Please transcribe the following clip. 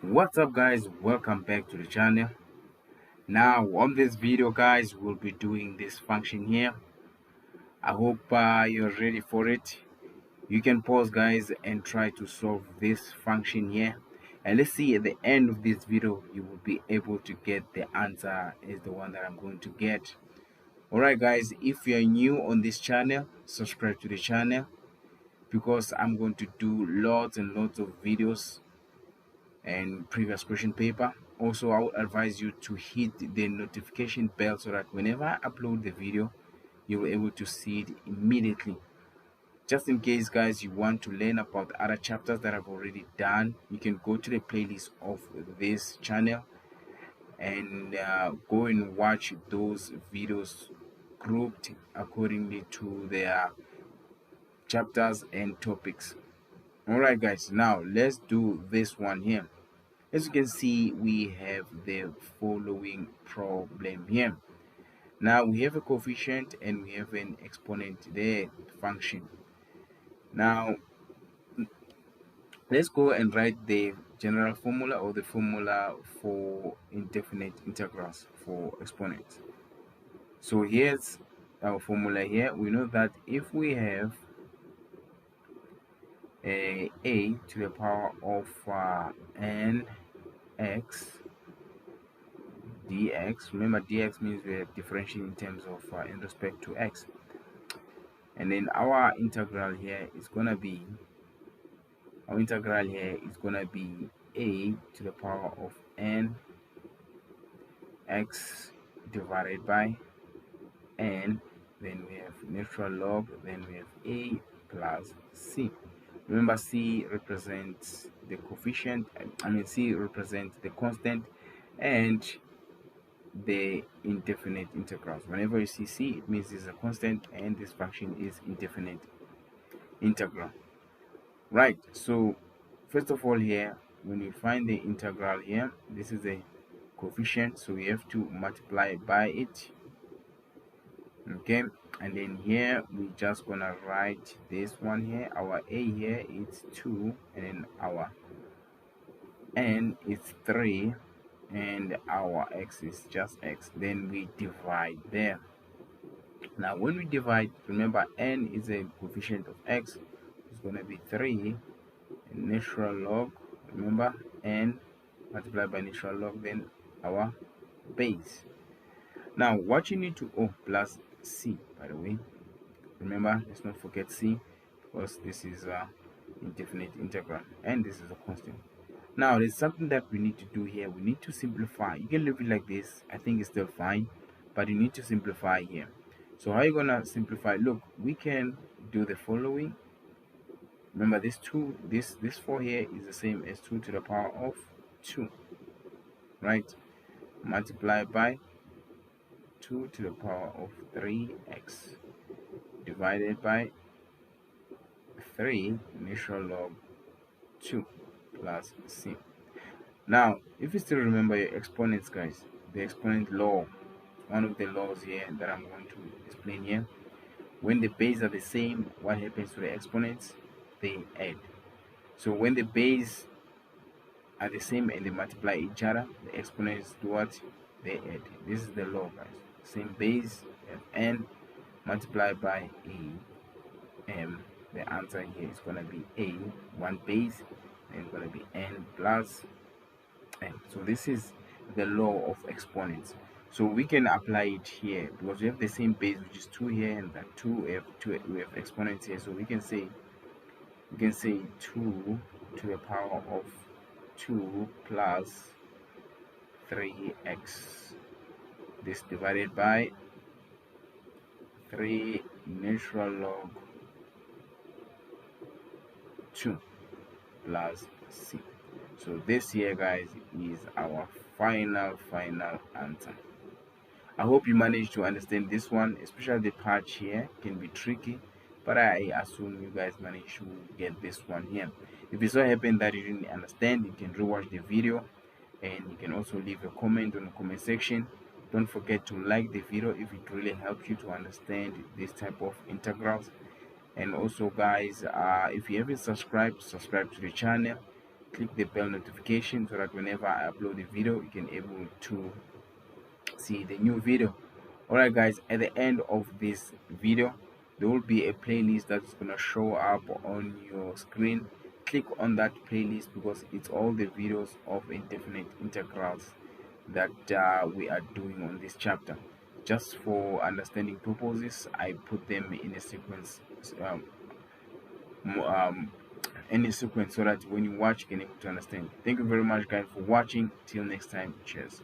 What's up guys, welcome back to the channel. Now on this video guys, we'll be doing this function here. I hope you're ready for it. You can pause guys and try to solve this function here, and let's see at the end of this video you will be able to get the answer is the one that I'm going to get. Alright guys, if you are new on this channel, subscribe to the channel because I'm going to do lots and lots of videos and previous question paper. Also, I would advise you to hit the notification bell so that whenever I upload the video, you'll be able to see it immediately. Just in case guys you want to learn about the other chapters that I've already done, you can go to the playlist of this channel and go and watch those videos grouped accordingly to their chapters and topics. Alright guys, now let's do this one here. As you can see, we have the following problem here. Now we have a coefficient and we have an exponent, the function. Now let's go and write the general formula or the formula for indefinite integrals for exponents. So here's our formula here. We know that if we have a to the power of n x dx, remember dx means we're differentiating in terms of in respect to x, and then our integral here is gonna be a to the power of n x divided by n, then we have natural log, then we have a plus c. Remember, c represents the coefficient, c represents the constant, and the indefinite integrals. Whenever you see c, it means it's a constant and this function is indefinite integral. Right, so first of all here, when we find the integral here, this is a coefficient, so we have to multiply by it. Okay, and then here we just gonna write this one here. Our a here is 2, and then our n is 3, and our x is just x. Then we divide there. Now when we divide, remember n is a coefficient of x, it's going to be 3 natural log, remember, n multiplied by natural log, then our base. Now what you need to plus c, by the way, remember, let's not forget c because this is a indefinite integral and this is a constant. Now there's something that we need to do here. We need to simplify. You can leave it like this, I think it's still fine, but you need to simplify here. So how are you gonna simplify? Look, we can do the following. Remember, this 4 here is the same as 2 to the power of 2, right? Multiply by 2 to the power of 3x divided by 3 natural log 2 plus c. Now if you still remember your exponents guys, the exponent law, one of the laws here that I'm going to explain here, when the bases are the same, what happens to the exponents? They add. So when the bases are the same and they multiply each other, the exponents do what? They add. This is the law guys. Same base, n multiplied by a m. The answer here is going to be a, one base, and going to be n plus n. So this is the law of exponents. So we can apply it here because we have the same base, which is 2 here, and that 2 we have exponents here. So we can say 2 to the power of 2 plus 3x, this divided by 3 natural log 2 plus c. So this here guys is our final answer. I hope you managed to understand this one, especially the part here can be tricky, but I assume you guys managed to get this one here. If it so happen that you didn't understand, you can rewatch the video, and you can also leave a comment on the comment section. Don't forget to like the video if it really helps you to understand this type of integrals. And also guys, if you haven't subscribed, subscribe to the channel click the bell notification so that whenever I upload a video, you can able to see the new video. Alright guys, at the end of this video there will be a playlist that's gonna show up on your screen. Click on that playlist because it's all the videos of indefinite integrals that we are doing on this chapter. Just for understanding purposes, I put them in a sequence, um, mo- um, in a sequence so that when you watch you can able to understand. Thank you very much guys for watching. Till next time, cheers.